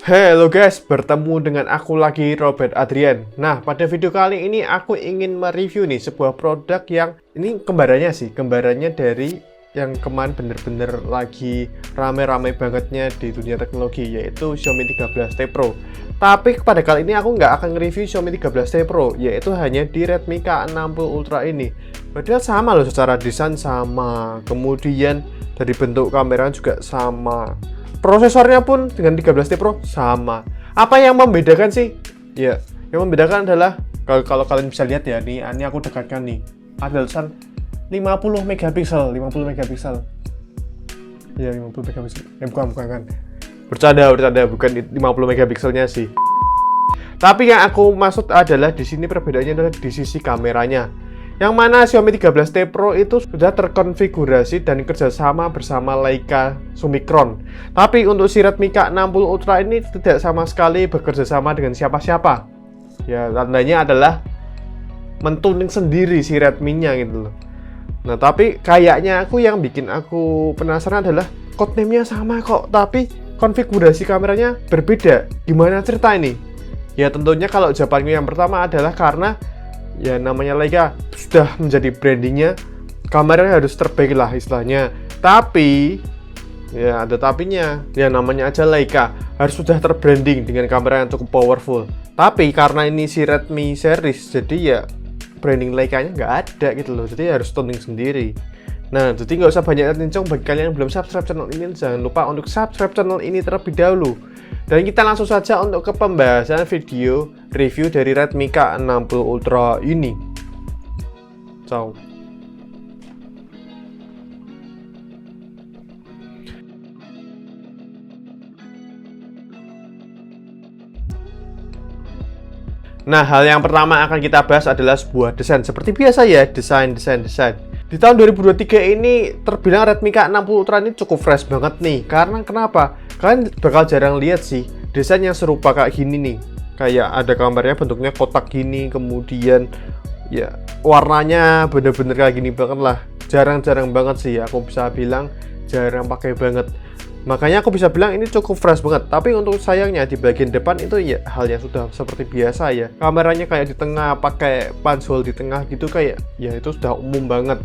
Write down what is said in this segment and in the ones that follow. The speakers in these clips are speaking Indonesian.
Halo guys, bertemu dengan aku lagi, Robert Adrian. Nah, pada video kali ini aku ingin mereview nih sebuah produk yang ini kembarannya dari yang kemarin bener-bener lagi rame-rame bangetnya di dunia teknologi, yaitu Xiaomi 13T Pro. Tapi pada kali ini aku nggak akan nge-review Xiaomi 13T Pro, yaitu hanya di Redmi K60 Ultra ini. Padahal sama loh, secara desain sama, kemudian dari bentuk kamera juga sama. Prosesornya pun dengan 13T Pro sama. Apa yang membedakan sih? Ya, yang membedakan adalah kalau kalian bisa lihat ya, ini aku dekatkan nih. Ada tulisan 50 megapiksel. Ya, 50 megapiksel. Bukan kan. Bercanda, bukan 50 megapikselnya sih. Tapi yang aku maksud adalah di sini perbedaannya adalah di sisi kameranya. Yang mana Xiaomi 13T Pro itu sudah terkonfigurasi dan kerjasama bersama Leica Summicron. Tapi untuk si Redmi K60 Ultra ini tidak sama sekali bekerja sama dengan siapa-siapa. Ya, tandanya adalah mentuning sendiri si Redmi-nya gitu loh. Nah, tapi kayaknya yang bikin aku penasaran adalah codename-nya sama kok, tapi konfigurasi kameranya berbeda. Gimana cerita ini? Ya, tentunya kalau jawabanku yang pertama adalah karena ya namanya Leica sudah menjadi brandingnya, kameranya harus terbaik lah istilahnya. Tapi ya ada tapinya, ya namanya aja Leica, harus sudah terbranding dengan kamera yang cukup powerful. Tapi karena ini si Redmi series, jadi ya branding Leica-nya nggak ada gitu loh, jadi harus tuning sendiri. Nah, jadi nggak usah banyak nincong. Bagi kalian yang belum subscribe channel ini, jangan lupa untuk subscribe channel ini terlebih dahulu. Dan kita langsung saja untuk ke pembahasan video review dari Redmi K60 Ultra ini. Ciao. Nah, hal yang pertama akan kita bahas adalah sebuah desain. Seperti biasa ya, desain. Di tahun 2023 ini terbilang Redmi K60 Ultra ini cukup fresh banget nih. Karena kenapa? Kalian bakal jarang lihat sih desain yang serupa kayak gini nih. Kayak ada gambarnya bentuknya kotak gini, kemudian ya warnanya bener-bener kayak gini banget lah. Jarang-jarang banget sih, aku bisa bilang jarang pakai banget. Makanya aku bisa bilang ini cukup fresh banget. Tapi untuk sayangnya di bagian depan itu ya hal yang sudah seperti biasa ya. Kameranya kayak di tengah, pakai punch hole di tengah gitu, kayak ya itu sudah umum banget.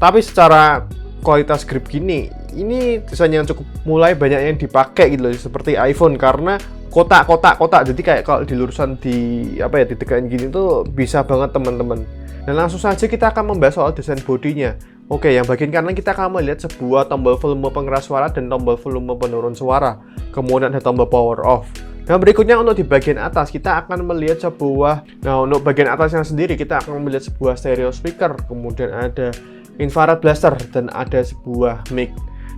Tapi secara kualitas grip gini, ini desain yang cukup mulai banyak yang dipakai gitu loh, seperti iPhone, karena kotak. Jadi kayak kalau dilurusan ditekan gini tuh bisa banget teman-teman. Dan langsung saja kita akan membahas soal desain bodinya. Oke, yang bagian kanan kita akan melihat sebuah tombol volume pengeras suara dan tombol volume penurun suara. Kemudian ada tombol power off. Dan berikutnya untuk di bagian atas kita akan melihat untuk bagian atasnya sendiri kita akan melihat sebuah stereo speaker, kemudian ada infrared blaster dan ada sebuah mic.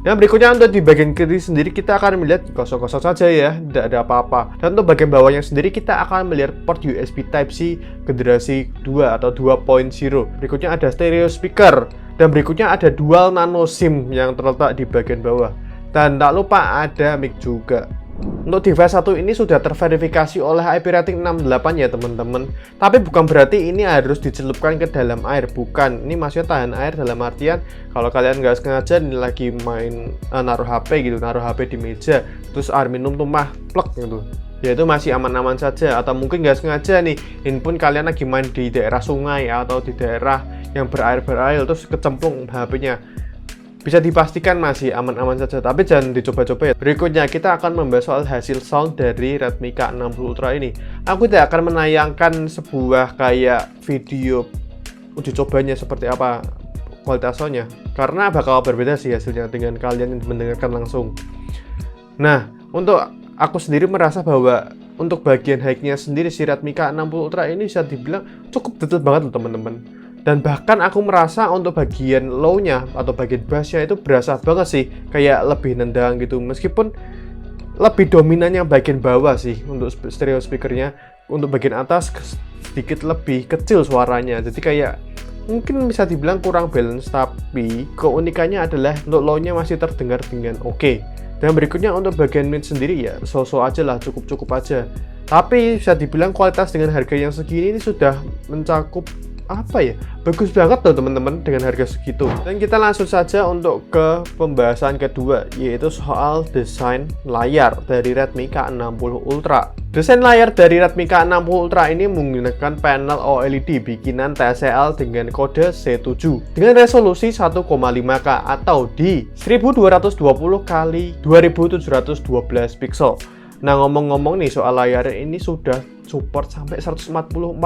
Dan berikutnya untuk di bagian kiri sendiri kita akan melihat kosong-kosong saja ya, tidak ada apa-apa. Dan untuk bagian bawahnya sendiri kita akan melihat port USB Type-C generasi 2 atau 2.0. Berikutnya ada stereo speaker dan berikutnya ada dual nano SIM yang terletak di bagian bawah. Dan tak lupa ada mic juga. Untuk device satu ini sudah terverifikasi oleh IP rating 68 ya teman-teman. Tapi bukan berarti ini harus dicelupkan ke dalam air, bukan. Ini maksudnya tahan air dalam artian kalau kalian nggak sengaja nih lagi main naruh HP di meja, terus air minum tumpah plek gitu, ya itu masih aman-aman saja. Atau mungkin nggak sengaja nih, handphone kalian lagi main di daerah sungai atau di daerah yang berair terus kecemplung HP-nya, bisa dipastikan masih aman-aman saja, tapi jangan dicoba-coba ya. Berikutnya kita akan membahas soal hasil sound dari Redmi K60 Ultra ini. Aku tidak akan menayangkan sebuah kayak video uji cobanya seperti apa kualitas soundnya, karena bakal berbeda sih hasilnya dengan kalian yang mendengarkan langsung. Nah, untuk aku sendiri merasa bahwa untuk bagian high-nya sendiri si Redmi K60 Ultra ini bisa dibilang cukup detail banget loh teman-teman. Dan bahkan aku merasa untuk bagian low-nya atau bagian bass-nya itu berasa banget sih, kayak lebih nendang gitu. Meskipun lebih dominan yang bagian bawah sih untuk stereo speakernya. Untuk bagian atas sedikit lebih kecil suaranya. Jadi kayak mungkin bisa dibilang kurang balance, tapi keunikannya adalah untuk low-nya masih terdengar dengan oke. Dan berikutnya untuk bagian mid sendiri ya so-so aja lah, cukup aja. Tapi bisa dibilang kualitas dengan harga yang segini ini sudah mencakup apa ya, bagus banget loh teman-teman dengan harga segitu. Dan kita langsung saja untuk ke pembahasan kedua, yaitu soal desain layar dari Redmi K60 Ultra. Desain layar dari Redmi K60 Ultra ini menggunakan panel OLED bikinan TCL dengan kode C7 dengan resolusi 1,5K atau di 1220 x 2712 pixel. Nah, ngomong-ngomong nih soal layar ini sudah support sampai 144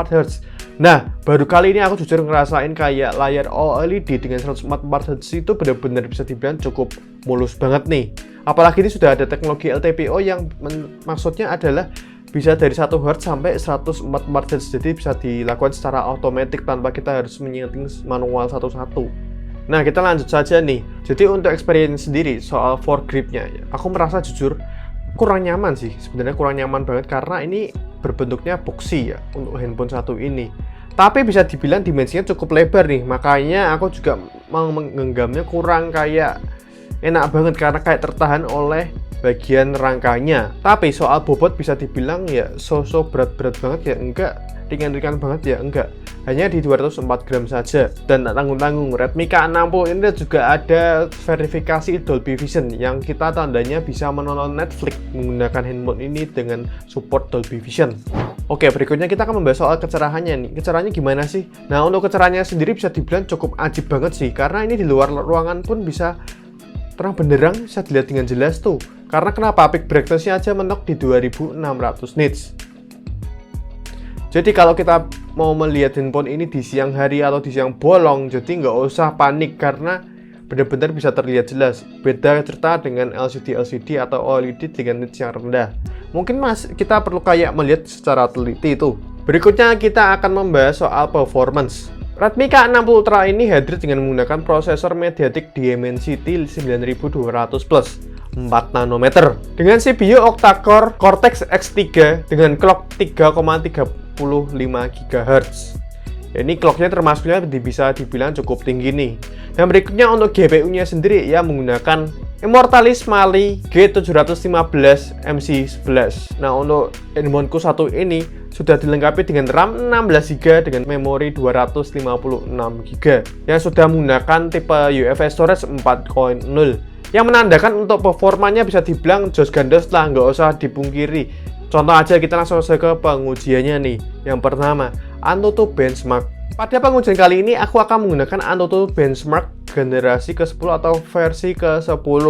Hz. Nah, baru kali ini aku jujur ngerasain kayak layar OLED dengan 144 Hz itu benar-benar bisa dibilang cukup mulus banget nih. Apalagi ini sudah ada teknologi LTPO yang maksudnya adalah bisa dari 1 Hz sampai 144 Hz. Jadi bisa dilakukan secara otomatis tanpa kita harus menyeting manual satu-satu. Nah, kita lanjut saja nih. Jadi untuk experience sendiri soal foregripnya, aku merasa jujur kurang nyaman sih. Sebenarnya kurang nyaman banget karena ini berbentuknya boxy ya untuk handphone satu ini. Tapi bisa dibilang dimensinya cukup lebar nih. Makanya aku juga mau menggenggamnya kurang kayak enak banget karena kayak tertahan oleh bagian rangkanya. Tapi soal bobot bisa dibilang ya so-so berat-berat banget ya enggak, ringan-ringan banget ya enggak. Hanya di 204 gram saja dan tak tanggung-tanggung. Redmi K60 ini juga ada verifikasi Dolby Vision yang kita tandanya bisa menonton Netflix menggunakan handphone ini dengan support Dolby Vision. Oke, berikutnya kita akan membahas soal kecerahannya nih. Kecerahannya gimana sih? Nah, untuk kecerahannya sendiri bisa dibilang cukup ajib banget sih, karena ini di luar ruangan pun bisa terang benderang, bisa dilihat dengan jelas tuh. Karena kenapa? Peak brightness-nya aja mentok di 2600 nits. Jadi kalau kita mau melihat handphone ini di siang hari atau di siang bolong, jadi nggak usah panik karena benar-benar bisa terlihat jelas. Beda cerita dengan LCD atau OLED dengan nits yang rendah. Mungkin kita perlu kayak melihat secara teliti itu. Berikutnya kita akan membahas soal performance. Redmi K60 Ultra ini hadir dengan menggunakan prosesor MediaTek Dimensity 9200 Plus 4 nanometer dengan CPU octa-core Cortex X3 dengan clock 3,35 GHz. Ini clocknya termasuknya bisa dibilang cukup tinggi nih. Dan berikutnya untuk GPU-nya sendiri ya menggunakan Immortalis Mali G715 MC11. Nah, untuk handphoneku satu ini sudah dilengkapi dengan RAM 16GB dengan memori 256GB yang sudah menggunakan tipe UFS storage 4.0 yang menandakan untuk performanya bisa dibilang jos gandos lah, nggak usah dipungkiri. Contoh aja, kita langsung saja ke pengujiannya nih. Yang pertama, Antutu Benchmark. Pada pengujian kali ini aku akan menggunakan Antutu Benchmark generasi ke-10 atau versi ke-10.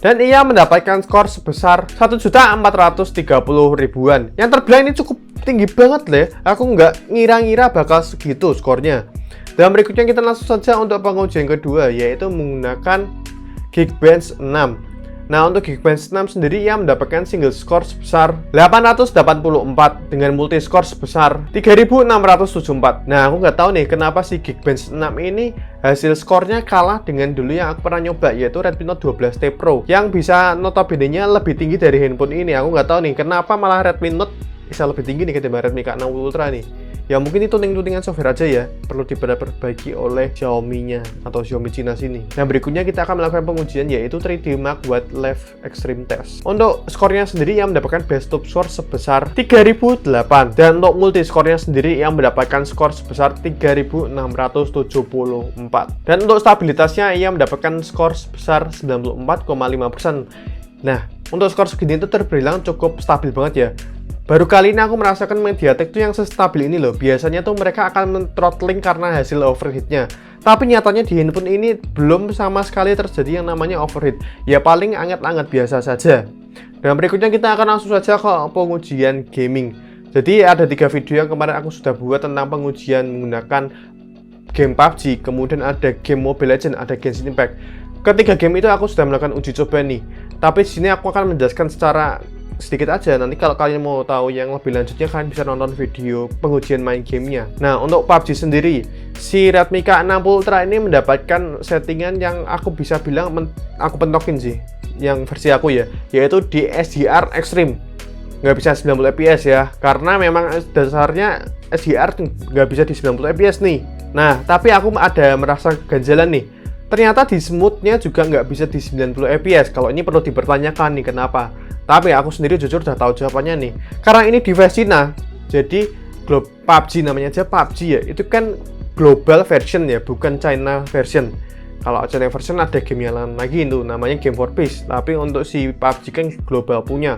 Dan ia mendapatkan skor sebesar 1.430.000-an. Yang terbilang ini cukup tinggi banget deh. Aku nggak ngira-ngira bakal segitu skornya. Dan berikutnya kita langsung saja untuk pengujian kedua, yaitu menggunakan Geekbench 6. Nah, untuk Geekbench 6 sendiri ia mendapatkan single score sebesar 884 dengan multi score sebesar 3674. Nah, aku nggak tahu nih kenapa si Geekbench 6 ini hasil skornya kalah dengan dulu yang aku pernah nyoba, yaitu Redmi Note 12T Pro yang bisa notabene-nya lebih tinggi dari handphone ini. Aku nggak tahu nih kenapa malah Redmi Note bisa lebih tinggi nih ketimbang Redmi K60 Ultra nih. Ya mungkin itu tuning-tuningan software aja ya, perlu diperbaiki oleh Xiaomi-nya atau Xiaomi Cina sini. Nah, berikutnya kita akan melakukan pengujian yaitu 3D Mark Wildlife Extreme Test. Untuk skornya sendiri yang mendapatkan best top score sebesar 3008 dan untuk multi skornya sendiri yang mendapatkan skor sebesar 3674. Dan untuk stabilitasnya ia mendapatkan skor sebesar 94,5%. Nah, untuk skor segini itu terbilang cukup stabil banget ya. Baru kali ini aku merasakan MediaTek tuh yang sestabil ini loh. Biasanya tuh mereka akan men-throttling karena hasil overheatnya. Tapi nyatanya di handphone ini belum sama sekali terjadi yang namanya overheat. Ya paling anget-anget biasa saja. Dan berikutnya kita akan langsung saja ke pengujian gaming. Jadi ada 3 video yang kemarin aku sudah buat tentang pengujian menggunakan game PUBG. Kemudian ada game Mobile Legends, ada Genshin Impact. Ketiga game itu aku sudah melakukan uji coba nih. Tapi di sini aku akan menjelaskan secara sedikit aja. Nanti kalau kalian mau tahu yang lebih lanjutnya, kalian bisa nonton video pengujian main gamenya. Nah, untuk PUBG sendiri, si Redmi K60 Ultra ini mendapatkan settingan yang aku bisa bilang aku pentokin sih, yang versi aku ya, yaitu di SDR Extreme. Nggak bisa 90 fps ya, karena memang dasarnya SDR nggak bisa di 90 fps nih. Nah, tapi aku ada merasa ganjalan nih. Ternyata di smoothnya juga nggak bisa di 90 fps. Kalau ini perlu dipertanyakan nih kenapa. Tapi aku sendiri jujur udah tahu jawabannya nih. Karena ini device Cina, jadi PUBG namanya aja PUBG ya. Itu kan global version ya, bukan China version. Kalau China version ada game yang lain lagi itu namanya Game for Peace, tapi untuk si PUBG kan global punya.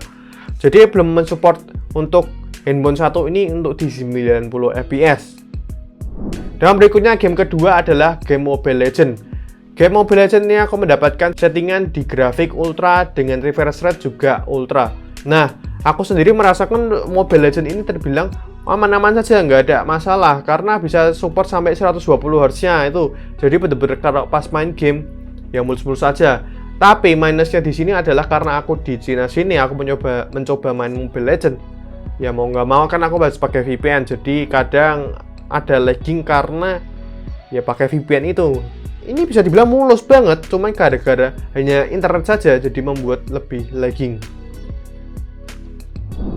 Jadi belum mensupport untuk handphone satu ini untuk di 90 fps. Dan berikutnya game kedua adalah game Mobile Legends. Game Mobile Legends ini aku mendapatkan settingan di grafik ultra dengan refresh rate juga ultra. Nah, aku sendiri merasakan Mobile Legends ini terbilang aman-aman saja, nggak ada masalah karena bisa support sampai 120 Hz nya itu. Jadi benar-benar kalau pas main game ya mulus-mulus saja. Tapi minusnya di sini adalah karena aku di Cina sini aku mencoba main Mobile Legends. Ya mau nggak mau kan aku harus pakai VPN. Jadi kadang ada lagging karena ya pakai VPN itu. Ini bisa dibilang mulus banget, cuma gara-gara hanya internet saja jadi membuat lebih lagging.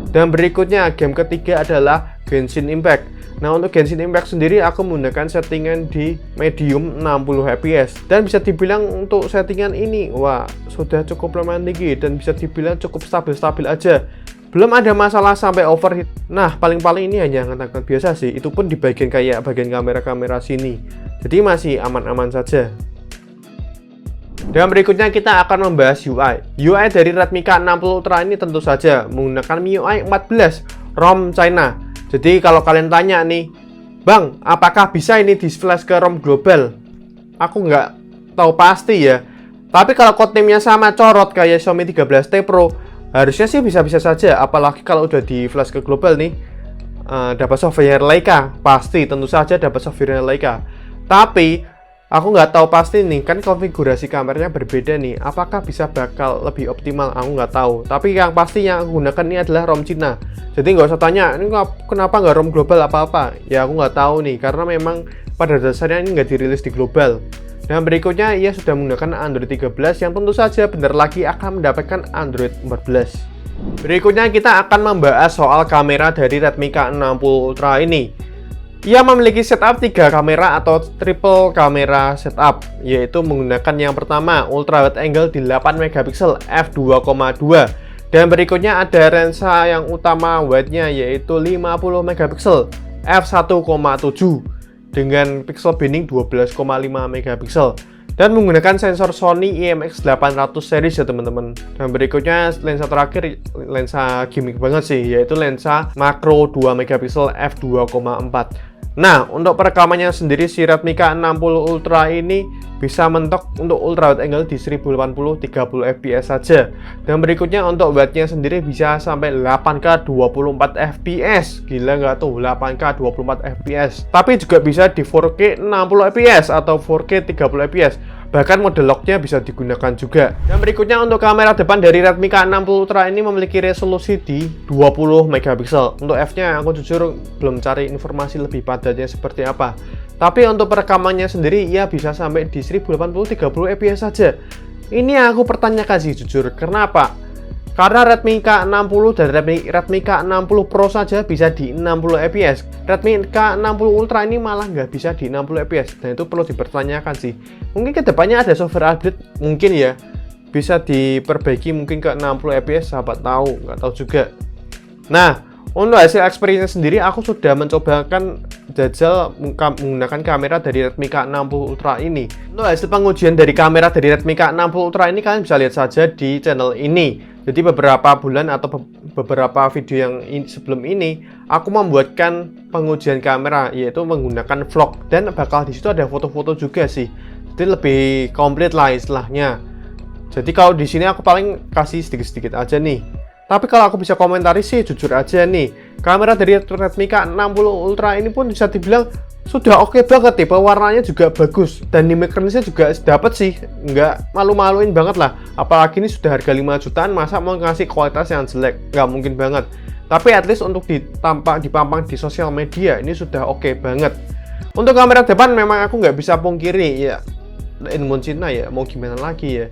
Dan berikutnya game ketiga adalah Genshin Impact. Nah, untuk Genshin Impact sendiri aku menggunakan settingan di medium 60 fps dan bisa dibilang untuk settingan ini wah sudah cukup lumayan tinggi dan bisa dibilang cukup stabil-stabil aja. Belum ada masalah sampai overheat. Nah, paling-paling ini hanya ngangkat biasa sih. Itu pun di bagian kayak bagian kamera-kamera sini. Jadi masih aman-aman saja. Dan berikutnya kita akan membahas UI. UI dari Redmi K60 Ultra ini tentu saja menggunakan MIUI 14 ROM China. Jadi kalau kalian tanya nih, Bang, apakah bisa ini di flash ke ROM global? Aku nggak tahu pasti ya. Tapi kalau codename-nya sama corot kayak Xiaomi 13T Pro, harusnya sih bisa-bisa saja. Apalagi kalau udah di flash ke global nih, dapat software Leica, pasti tentu saja dapat software Leica. Tapi aku nggak tahu pasti nih, kan konfigurasi kameranya berbeda nih. Apakah bisa bakal lebih optimal? Aku nggak tahu. Tapi yang pasti yang aku gunakan ini adalah ROM Cina. Jadi nggak usah tanya, ini kenapa nggak ROM global apa-apa? Ya aku nggak tahu nih, karena memang pada dasarnya ini nggak dirilis di global. Dan berikutnya ia sudah menggunakan Android 13 yang tentu saja bentar lagi akan mendapatkan Android 14. Berikutnya kita akan membahas soal kamera dari Redmi K60 Ultra ini. Ia memiliki setup 3 kamera atau triple kamera setup, yaitu menggunakan yang pertama ultra wide angle di 8 megapiksel f2,2 dan berikutnya ada lensa yang utama wide-nya yaitu 50 megapiksel f1,7 dengan pixel binding 12,5 megapiksel dan menggunakan sensor Sony IMX800 series ya teman-teman. Dan berikutnya lensa terakhir, lensa gimmick banget sih, yaitu lensa makro 2 megapiksel f2,4. Nah, untuk perekamannya sendiri si Redmi K60 Ultra ini bisa mentok untuk ultra wide angle di 1080 30 fps saja. Dan berikutnya untuk watt-nya sendiri bisa sampai 8K 24 fps. Gila nggak tuh 8K 24 fps. Tapi juga bisa di 4K 60 fps atau 4K 30 fps. Bahkan mode lock-nya bisa digunakan juga. Dan berikutnya untuk kamera depan dari Redmi K60 Ultra ini memiliki resolusi di 20 megapiksel. Untuk f-nya aku jujur belum cari informasi lebih padatnya seperti apa. Tapi untuk perekamannya sendiri ia bisa sampai di 1080 30 fps saja. Ini aku pertanyakan sih jujur. Kenapa? Karena Redmi K60 dan Redmi K60 Pro saja bisa di 60 fps. Redmi K60 Ultra ini malah nggak bisa di 60 fps. Dan itu perlu dipertanyakan sih. Mungkin kedepannya ada software update, mungkin ya bisa diperbaiki mungkin ke 60 fps, sahabat tahu, nggak tahu juga. Nah, untuk hasil experience sendiri aku sudah mencobakan jajal menggunakan kamera dari Redmi K60 Ultra ini. Untuk hasil pengujian dari kamera dari Redmi K60 Ultra ini kalian bisa lihat saja di channel ini. Jadi beberapa bulan atau beberapa video yang sebelum ini aku membuatkan pengujian kamera, yaitu menggunakan vlog, dan bakal di situ ada foto-foto juga sih. Jadi lebih komplit lah istilahnya. Jadi kalau di sini aku paling kasih sedikit-sedikit aja nih. Tapi kalau aku bisa komentari sih jujur aja nih, kamera dari Redmi K60 Ultra ini pun bisa dibilang sudah oke banget, tipe warnanya juga bagus dan image range-nya juga dapat sih, nggak malu-maluin banget lah. Apalagi ini sudah harga 5 jutaan, masa mau ngasih kualitas yang jelek? Nggak mungkin banget. Tapi at least untuk dipampang di sosial media ini sudah oke banget. Untuk kamera depan memang aku nggak bisa pungkiri ya, handphone Cina ya, mau gimana lagi ya.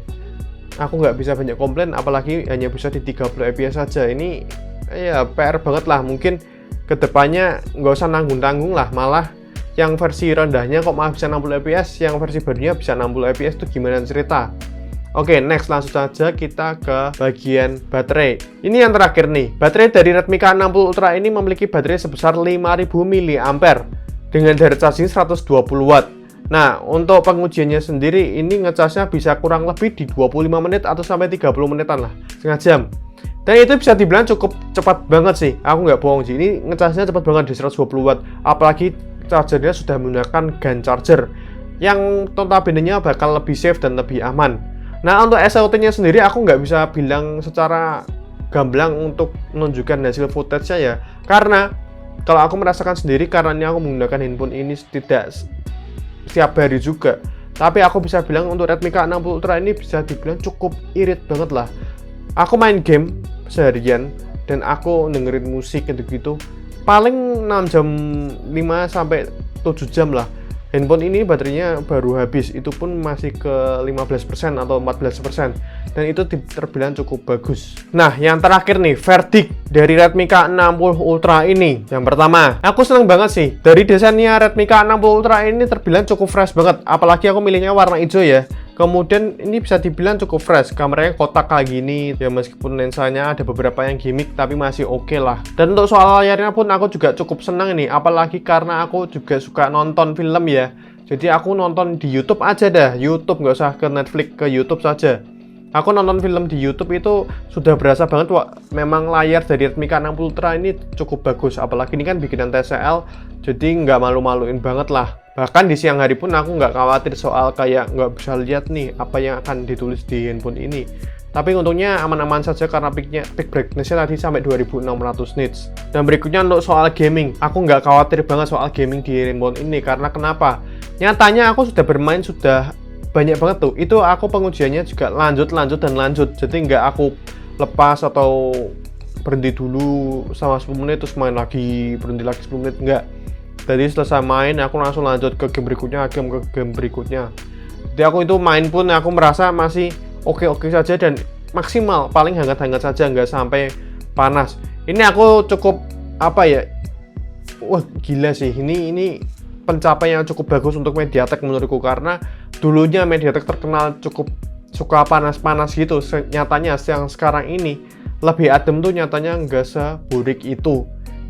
Aku nggak bisa banyak komplain, apalagi hanya bisa di 30 fps saja. Ini ya PR banget lah. Mungkin kedepannya nggak usah nanggung-tanggung lah, malah yang versi rendahnya kok malah bisa 60 fps, yang versi barunya bisa 60 fps itu gimana cerita. Oke, next langsung saja kita ke bagian baterai. Ini yang terakhir nih, baterai dari Redmi K60 Ultra ini memiliki baterai sebesar 5000 mAh. dengan daya charging 120 watt. Nah, untuk pengujiannya sendiri ini ngecasnya bisa kurang lebih di 25 menit atau sampai 30 menitan lah, setengah jam. Dan itu bisa dibilang cukup cepat banget sih, aku nggak bohong sih, ini ngecasnya cepat banget di 120 watt, apalagi chargernya sudah menggunakan GaN charger yang notabene-nya bakal lebih safe dan lebih aman. Nah, untuk SLT-nya sendiri aku nggak bisa bilang secara gamblang untuk menunjukkan hasil footage-nya ya, karena kalau aku merasakan sendiri, karena aku menggunakan handphone ini tidak setiap hari juga, tapi aku bisa bilang untuk Redmi K60 Ultra ini bisa dibilang cukup irit banget lah. Aku main game seharian dan aku dengerin musik gitu-gitu paling 6 jam 5 sampai 7 jam lah. Handphone ini baterainya baru habis, itu pun masih ke 15% atau 14%, dan itu terbilang cukup bagus. Nah, yang terakhir nih, verdict dari Redmi K60 Ultra ini. Yang pertama, aku seneng banget sih dari desainnya Redmi K60 Ultra ini, terbilang cukup fresh banget, apalagi aku milihnya warna hijau ya. Kemudian ini bisa dibilang cukup fresh, kameranya kotak kayak gini ya, meskipun lensanya ada beberapa yang gimmick tapi masih oke lah. Dan untuk soal layarnya pun aku juga cukup senang ini, apalagi karena aku juga suka nonton film ya. Jadi aku nonton di YouTube aja dah, YouTube, nggak usah ke Netflix, ke YouTube saja. Aku nonton film di YouTube itu sudah berasa banget, wah, memang layar dari Redmi K60 Ultra ini cukup bagus, apalagi ini kan bikinan TCL, jadi nggak malu-maluin banget lah. Bahkan di siang hari pun aku nggak khawatir soal kayak nggak bisa lihat nih apa yang akan ditulis di handphone ini. Tapi untungnya aman-aman saja karena peak brightness-nya tadi sampai 2600 nits. Dan berikutnya untuk soal gaming, aku nggak khawatir banget soal gaming di handphone ini, karena kenapa? Nyatanya aku sudah bermain sudah banyak banget tuh. Itu aku pengujiannya juga lanjut. Jadi nggak aku lepas atau berhenti dulu sama 10 menit terus main lagi, berhenti lagi 10 menit, enggak. Jadi selesai main aku langsung lanjut ke game berikutnya, Jadi aku itu main pun aku merasa masih oke saja dan maksimal, paling hangat-hangat saja, nggak sampai panas. Ini aku cukup apa ya, wah gila sih, ini pencapaian yang cukup bagus untuk MediaTek menurutku, karena dulunya MediaTek terkenal cukup suka panas-panas gitu. Nyatanya yang sekarang ini lebih adem tuh nyatanya nggak seburik itu.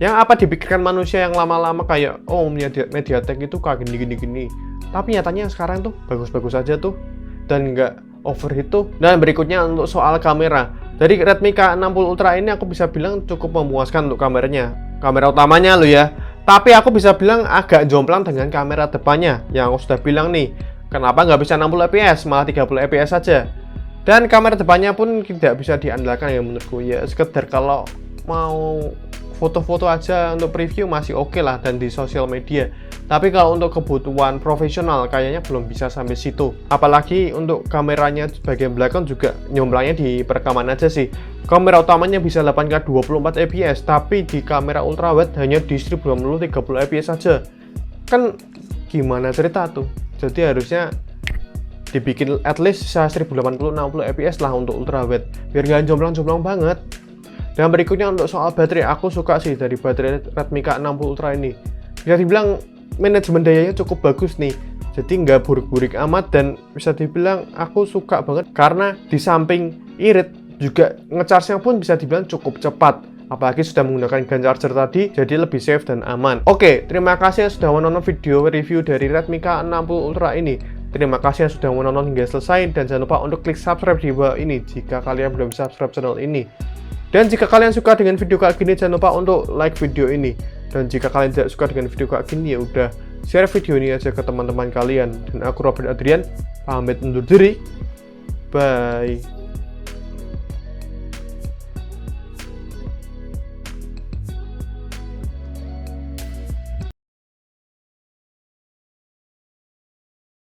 Yang apa dipikirkan manusia yang lama-lama kayak, oh MediaTek itu kayak gini. Tapi nyatanya sekarang tuh bagus-bagus aja tuh, dan nggak overheat tuh. Dan berikutnya untuk soal kamera. Dari Redmi K60 Ultra ini aku bisa bilang cukup memuaskan untuk kameranya. Kamera utamanya lo ya. Tapi aku bisa bilang agak jomplang dengan kamera depannya. Yang aku sudah bilang nih, kenapa nggak bisa 60 fps, malah 30 fps saja. Dan kamera depannya pun tidak bisa diandalkan ya menurutku. Ya sekedar kalau mau foto-foto aja untuk preview masih oke lah dan di sosial media. Tapi kalau untuk kebutuhan profesional kayaknya belum bisa sampai situ. Apalagi untuk kameranya bagian belakang juga nyomblangnya di perekaman aja sih. Kamera utamanya bisa 8K 24 fps, tapi di kamera ultrawide hanya di strip 30 fps saja. Kan gimana cerita tuh? Jadi harusnya dibikin at least bisa 1080 60 fps lah untuk ultrawide, biar nggak jomplang-jomplang banget. Dan berikutnya untuk soal baterai, aku suka sih dari baterai Redmi K60 Ultra ini. Bisa dibilang manajemen dayanya cukup bagus nih, jadi nggak burik-burik amat, dan bisa dibilang aku suka banget karena di samping irit juga ngecharge-nya pun bisa dibilang cukup cepat. Apalagi sudah menggunakan GaN charger tadi, jadi lebih safe dan aman. Oke, terima kasih yang sudah menonton video review dari Redmi K60 Ultra ini. Terima kasih yang sudah menonton hingga selesai, dan jangan lupa untuk klik subscribe di bawah ini jika kalian belum subscribe channel ini. Dan jika kalian suka dengan video kayak gini, jangan lupa untuk like video ini. Dan jika kalian tidak suka dengan video kayak gini, ya udah share video ini aja ke teman-teman kalian. Dan aku Robert Adrian, pamit undur diri. Bye.